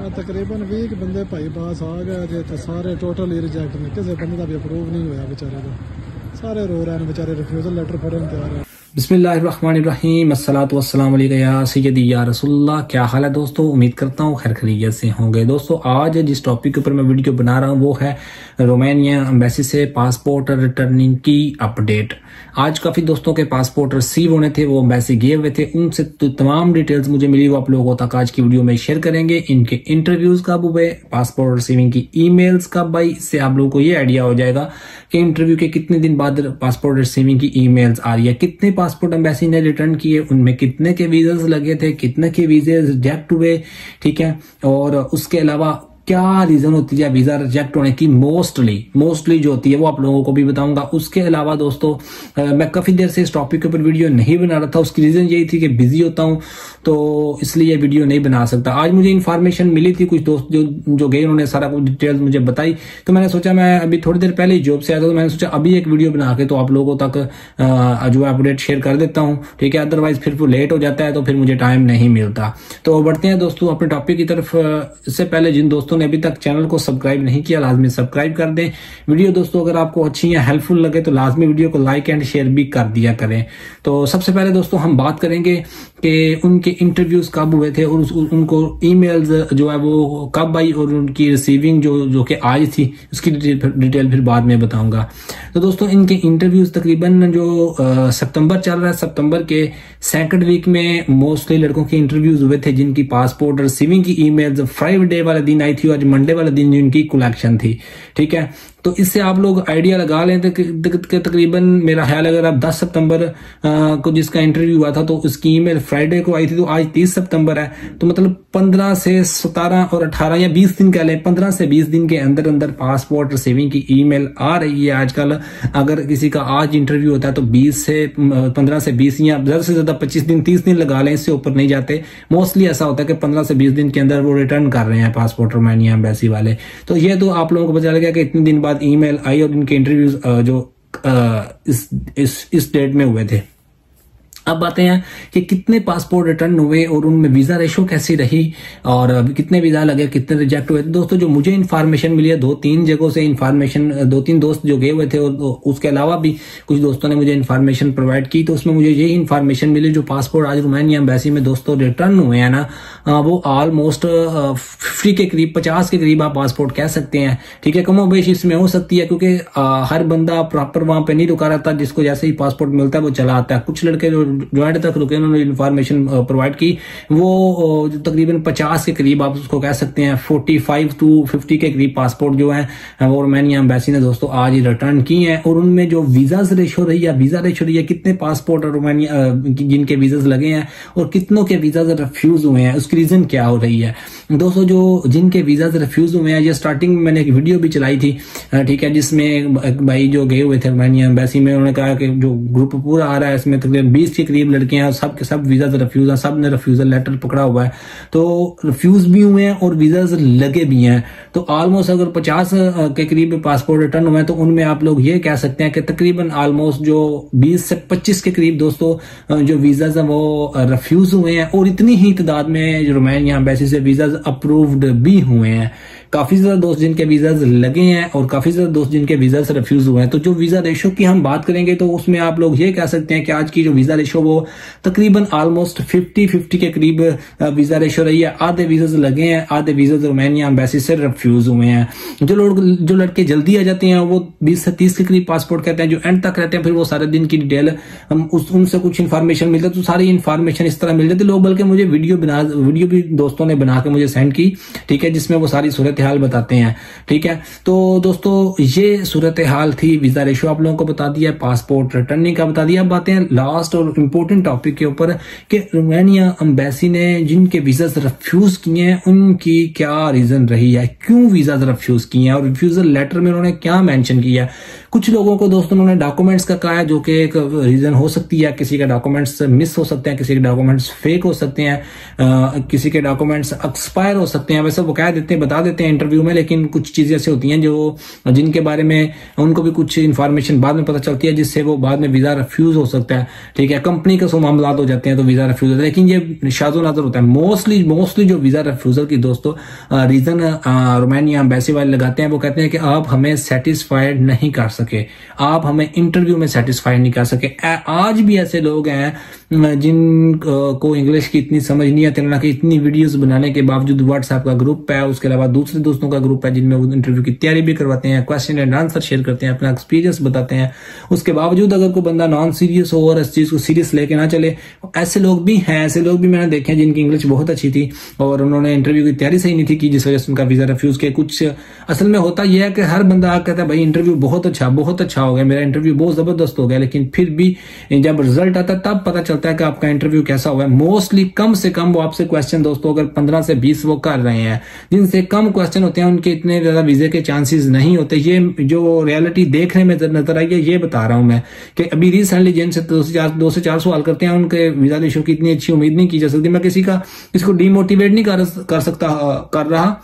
तकरीबन 20 बंदे भाई पास आ गए थे तो सारे टोटल ही रिजेक्ट ने, किसी बंदे का भी अप्रूव नहीं होया बेचारे का। सारे रो रहे हैं बेचारे, रिफ्यूजल लेटर फॉरन तैयार है। बिस्मिल्लाहिर्रहमानिर्रहीम, अस्सलातु वस्सलामु अलैका या सय्यदी या रसूलुल्लाह। क्या हाल है दोस्तों, उम्मीद करता हूँ खैर खैरियत से होंगे। दोस्तों आज जिस टॉपिक के ऊपर मैं वीडियो बना रहा हूँ वो है रोमानिया एम्बेसी से पासपोर्ट रिटर्निंग की अपडेट। आज काफी दोस्तों के पासपोर्ट रिसीव होने थे, वो एम्बेसी गए हुए थे, उनसे तो तमाम डिटेल्स मुझे मिली, वो आप लोगों तक आज की वीडियो में शेयर करेंगे। इनके इंटरव्यूज कब हुए, पासपोर्ट रिसीविंग की ईमेल्स कब आई, इससे आप लोगों को ये आइडिया हो जाएगा कि इंटरव्यू के कितने दिन बाद पासपोर्ट रिसीविंग की ईमेल्स आ रही है, कितने पासपोर्ट एम्बेसी ने रिटर्न किए, उनमें कितने के वीजास लगे थे, कितने के वीजे रिजेक्ट हुए, ठीक है। और उसके अलावा क्या रीजन होती है वीजा रिजेक्ट होने की, मोस्टली जो होती है वो आप लोगों को भी बताऊंगा। उसके अलावा दोस्तों मैं काफी देर से इस टॉपिक के ऊपर वीडियो नहीं बना रहा था, उसकी रीजन यही थी कि बिजी होता हूं तो इसलिए वीडियो नहीं बना सकता। आज मुझे इन्फॉर्मेशन मिली थी, कुछ दोस्त जो गए उन्होंने सारा कुछ डिटेल्स मुझे बताई, तो मैंने सोचा मैं अभी थोड़ी देर पहले जॉब से आया था तो मैंने सोचा अभी एक वीडियो बना के तो आप लोगों तक जो है अपडेट शेयर कर देता हूँ, ठीक है। अदरवाइज फिर वो लेट हो जाता है तो फिर मुझे टाइम नहीं मिलता। तो बढ़ते हैं दोस्तों अपने टॉपिक की तरफ। इससे पहले जिन दोस्तों ने अभी तक चैनल को सब्सक्राइब नहीं किया लाजमी सब्सक्राइब कर दें। वीडियो दोस्तों अगर आपको अच्छी या हेल्पफुल लगे तो लाजमी वीडियो को लाइक एंड शेयर भी कर दिया करें। तो सबसे पहले दोस्तों हम बात करेंगे कि उनके इंटरव्यूज कब हुए थे और उनको ईमेल्स जो है वो कब आई और उनकी रिसीविंग जो कि आई थी उसकी डिटेल फिर बाद में बताऊंगा। तो दोस्तों इनके इंटरव्यूज तकरीबन जो सितंबर चल रहा है, सितंबर के सेकंड वीक में मोस्टली लड़कों के इंटरव्यूज हुए थे जिनकी पासपोर्ट रिसीविंग की ईमेल्स फ्राइडे वाले दिन आई थी और मंडे वाले दिन जिनकी कलेक्शन थी, ठीक है। तो इससे आप लोग आइडिया लगा लें कि तकरीबन मेरा ख्याल अगर आप 10 सितंबर को जिसका इंटरव्यू हुआ था तो उसकी ईमेल फ्राइडे को आई थी, तो आज 30 सितंबर है, तो मतलब 15 से 17 और 18 या 20 दिन कह लें, 15 से 20 दिन के अंदर अंदर पासपोर्ट रिसीविंग की ईमेल आ रही है आजकल। अगर किसी का आज इंटरव्यू होता है तो 15 से 20 या ज्यादा से ज्यादा 25 दिन 30 दिन लगा लें, इससे ऊपर नहीं जाते। मोस्टली ऐसा होता है कि 15 से 20 दिन के अंदर वो रिटर्न कर रहे हैं पासपोर्ट रोमानिया एम्बेसी वाले। तो ये तो आप लोगों को पता लगा कि इतने दिन बाद ईमेल आई और इनके इंटरव्यूज जो इस डेट में हुए थे। अब बातें हैं कि कितने पासपोर्ट रिटर्न हुए और उनमें वीजा रेशो कैसी रही और कितने वीजा लगे, कितने रिजेक्ट हुए। दोस्तों जो मुझे इन्फॉर्मेशन मिली है 2-3 जगहों से इन्फॉर्मेशन, 2-3 दोस्त जो गए हुए थे और उसके अलावा भी कुछ दोस्तों ने मुझे इन्फॉर्मेशन प्रोवाइड की, तो उसमें मुझे यही इन्फॉर्मेशन मिली जो पासपोर्ट आज रोमानिया एम्बेसी में दोस्तों रिटर्न हुए हैं ना, वो ऑलमोस्ट 50 के करीब, 50 के करीब आप पासपोर्ट कह सकते हैं, ठीक है। कमोबेश इसमें हो सकती है क्योंकि हर बंदा प्रॉपर वहां पे नहीं रुका रहता, जिसको जैसे ही पासपोर्ट मिलता है वो चला आता है। कुछ लड़के जो ज्वाइंट तक रुके उन्होंने इन्फॉर्मेशन प्रोवाइड की, वो तकरीबन 50 के करीब आप उसको कह सकते हैं, 45 to 50 के करीब पासपोर्ट जो है वो रोमानिया एम्बेसी ने दोस्तों आज ही रिटर्न किए हैं। और उनमें जो वीजा रेशो रही है, वीजा रेशो रही है, कितने पासपोर्ट रोमानिया जिनके वीजा लगे हैं और कितनों के वीजा रिफ्यूज हुए हैं, उसकी रीजन क्या हो रही है। दोस्तों जो जिनके वीजा रिफ्यूज हुए हैं, ये स्टार्टिंग में मैंने एक वीडियो भी चलाई थी, ठीक है, जिसमें भाई जो गए हुए थे रोमानिया एम्बेसी में, उन्होंने कहा कि जो ग्रुप पूरा आ रहा है इसमें तकरीबन 20 के करीब लड़के हैं, सब के सब वीजा रिफ्यूज हैं, सब ने रिफ्यूजल लेटर पकड़ा हुआ है, तो रिफ्यूज भी हुए हैं और वीजा लगे भी हैं। तो ऑलमोस्ट अगर 50 के करीब पासपोर्ट रिटर्न हुए हैं तो उनमें आप लोग ये कह सकते हैं कि तकरीबन ऑलमोस्ट जो 20 से 25 के करीब दोस्तों जो वीजा हैं वो रिफ्यूज हुए हैं और इतनी ही तादाद में रोमानिया एम्बेसी से वीजा अप्रूव्ड भी हुए हैं। काफी ज्यादा दोस्त जिनके वीजा लगे हैं और काफी ज्यादा दोस्त जिनके वीजा से रिफ्यूज हुए हैं। तो जो वीजा रेशो की हम बात करेंगे तो उसमें आप लोग ये कह सकते हैं कि आज की जो वीजा रेशो वो तकरीबन ऑलमोस्ट 50-50 के करीब वीजा रेशो रही है। आधे वीजा लगे हैं, आधे वीजा रोमानिया एम्बेसी से रिफ्यूज हुए हैं। जो लड़के जल्दी आ जाते हैं वो 20 से 30 के करीब पासपोर्ट कहते हैं, जो एंड तक रहते हैं फिर वो सारे दिन की डिटेल उनसे कुछ इन्फॉर्मेशन मिलता है, तो सारी इन्फॉर्मेशन इस तरह मिल जाती है। लोग बल्कि मुझे वीडियो भी दोस्तों ने बना के मुझे सेंड की, ठीक है, जिसमें वो सारी सूरत हाल बताते हैं, ठीक है। तो दोस्तों ये सूरत हाल थी, वीजा रेशो आप लोगों को बता दिया, पासपोर्ट रिटर्निंग का बता दिया। अब बातें हैं लास्ट और इम्पोर्टेंट टॉपिक के ऊपर कि रोमानिया एम्बेसी ने जिनके वीजा रिफ्यूज किए हैं उनकी क्या रीजन रही है, क्यों वीजा रिफ्यूज किए हैं और रिफ्यूजल लेटर में उन्होंने क्या मेंशन किया है। कुछ लोगों को दोस्तों उन्होंने डॉक्यूमेंट्स का कहा है, जो कि एक रीजन हो सकती है, किसी के डॉक्यूमेंट्स मिस हो सकते हैं, किसी के डॉक्यूमेंट्स फेक हो सकते हैं, किसी के डॉक्यूमेंट्स एक्सपायर हो सकते हैं। वैसे वो कह देते हैं, बता देते हैं इंटरव्यू में, लेकिन कुछ चीजें ऐसी होती हैं जो जिनके बारे में उनको भी कुछ इन्फॉर्मेशन बाद में पता चलती है, जिससे वो बाद में वीजा रिफ्यूज हो सकता है। ठीक है, कंपनी के मामला हो जाते हैं तो वीजा रिफ्यूज होता है, लेकिन ये शाज़ो नाज़र होता है। मोस्टली जो वीजा रिफ्यूजल की दोस्तों रीजन रोमानिया एम्बेसी वाले लगाते हैं, वो कहते हैं कि आप हमें सेटिस्फाइड नहीं कर सके, आप हमें इंटरव्यू में सेटिस्फाइड नहीं कर सके। आज भी ऐसे लोग हैं जिनको इंग्लिश की इतनी समझ नहीं आती, ना कि इतनी वीडियोस बनाने के बावजूद व्हाट्सएप का ग्रुप है, उसके अलावा दूसरे दोस्तों का ग्रुप है जिनमें वो इंटरव्यू की तैयारी भी करवाते हैं, क्वेश्चन एंड आंसर शेयर करते हैं, अपना एक्सपीरियंस बताते हैं। उसके बावजूद अगर कोई बंदा नॉन सीरियस हो और इस चीज को सीरियस लेके ना चले, ऐसे लोग भी हैं। ऐसे लोग भी मैंने देखे हैं जिनकी इंग्लिश बहुत अच्छी थी और उन्होंने इंटरव्यू की तैयारी सही नहीं थी की, जिस वजह से उनका वीजा रिफ्यूज किया। कुछ असल में होता यह है कि हर बंदा कहता है भाई इंटरव्यू बहुत अच्छा हो गया, मेरा इंटरव्यू बहुत जबरदस्त हो गया, लेकिन फिर भी जब रिजल्ट आता है तब पता चलता है कि आपका इंटरव्यू कैसा हुआ है। मोस्टली कम से कम वो आपसे क्वेश्चन दोस्तों अगर 15 से 20 वो कर रहे हैं, जिनसे कम क्वेश्चन होते हैं उनके इतने ज्यादा वीजे के चांसेस नहीं होते। ये जो रियलिटी देखने में नजर आई है ये बता रहा हूं मैं, कि अभी रिसेंटली जिनसे 2 से 4 सवाल करते हैं उनके वीजा इशू की इतनी अच्छी उम्मीद नहीं की जा सकती। मैं किसको डिमोटिवेट नहीं कर रहा,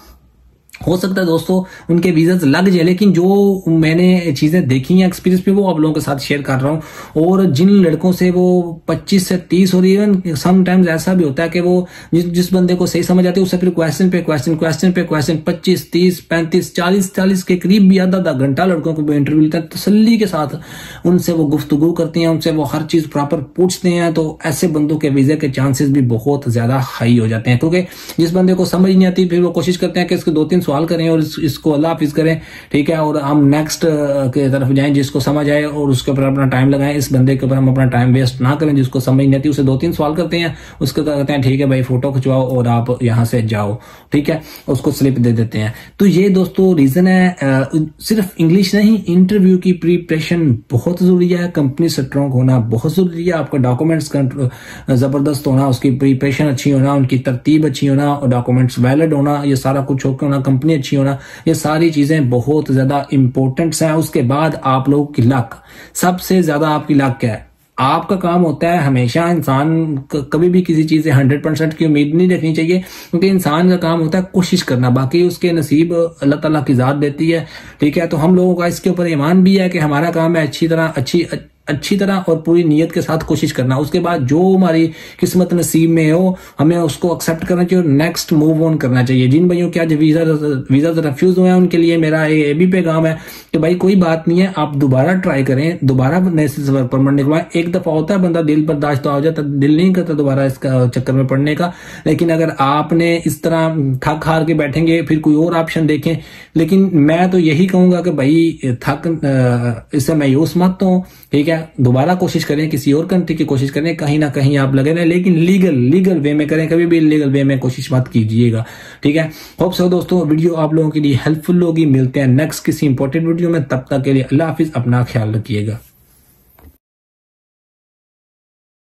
हो सकता है दोस्तों उनके वीजास लग जाए, लेकिन जो मैंने चीजें देखी हैं एक्सपीरियंस पे वो आप लोगों के साथ शेयर कर रहा हूं। और जिन लड़कों से वो 25 से 30 और इवन समटाइम्स ऐसा भी होता है कि वो जिस बंदे को सही समझ आती है उससे फिर क्वेश्चन पे क्वेश्चन 25, 30, 35, 40 के करीब भी आधा घंटा लड़कों को इंटरव्यू लेते हैं। तसल्ली के साथ उनसे वो गुफ्तगू करते हैं, उनसे वो हर चीज प्रॉपर पूछते हैं, तो ऐसे बंदों के वीजे के चांसेस भी बहुत ज्यादा हाई हो जाते हैं। क्योंकि जिस बंदे को समझ नहीं आती फिर वो कोशिश करते हैं कि इसके 2-3 सवाल करें और इसको अल्लाह हाफिज करें, ठीक है, और हम नेक्स्ट के तरफ जाएं जिसको समझ आए और उसके ऊपर अपना टाइम लगाएं। इस बंदे के ऊपर हम अपना टाइम वेस्ट ना करें जिसको समझ नहीं आती, उसे 2-3 सवाल करते हैं, उसके कहते हैं ठीक है भाई फोटो खिंचवाओ और आप यहां से जाओ, ठीक है, उसको स्लिप दे देते हैं। तो ये दोस्तों रीजन है। सिर्फ इंग्लिश नहीं, इंटरव्यू की प्रिपरेशन बहुत जरूरी है, कंपनी स्ट्रॉन्ग होना बहुत जरूरी है, आपका डॉक्यूमेंट्स जबरदस्त होना, उसकी प्रिपरेशन अच्छी होना, उनकी तरतीब अच्छी होना और डॉक्यूमेंट्स वैलिड होना, ये सारा कुछ होकर होना, कंपनी अच्छी होना, ये सारी चीजें बहुत ज्यादा इंपॉर्टेंट हैं। उसके बाद आप लोगों की लक, सबसे ज्यादा आपकी लक क्या है? आपका काम होता है, हमेशा इंसान कभी भी किसी चीज से 100% की उम्मीद नहीं रखनी चाहिए, क्योंकि इंसान का काम होता है कोशिश करना, बाकी उसके नसीब अल्लाह ताला की जात देती है, ठीक है। तो हम लोगों का इसके ऊपर ईमान भी है कि हमारा काम है अच्छी तरह और पूरी नीयत के साथ कोशिश करना। उसके बाद जो हमारी किस्मत नसीब में हो हमें उसको एक्सेप्ट करना चाहिए और नेक्स्ट मूव ऑन करना चाहिए। जिन भाइयों के आज वीजा रिफ्यूज हुए हैं उनके लिए मेरा ये भी पैगाम है कि भाई कोई बात नहीं है, आप दोबारा ट्राई करें, दोबारा नेशनल वर्क परमिट निकलवाएं। एक दफा होता है बंदा दिल बर्दाश्त हो जाता, दिल नहीं करता दोबारा इसका चक्कर में पड़ने का, लेकिन अगर आपने इस तरह थक हार के बैठेंगे फिर कोई और ऑप्शन देखें। लेकिन मैं तो यही कहूंगा कि भाई इससे मायूस मत हो, ठीक है, दोबारा कोशिश करें, किसी और कंट्री की कोशिश करें, कहीं ना कहीं आप लगे रहे, लेकिन लीगल वे में करें, कभी भी इलीगल वे में कोशिश मत कीजिएगा, ठीक है। होप सो दोस्तों वीडियो आप लोगों के लिए हेल्पफुल होगी। मिलते हैं नेक्स्ट किसी इंपॉर्टेंट वीडियो में, तब तक के लिए अल्लाह हाफिज, अपना ख्याल रखिएगा।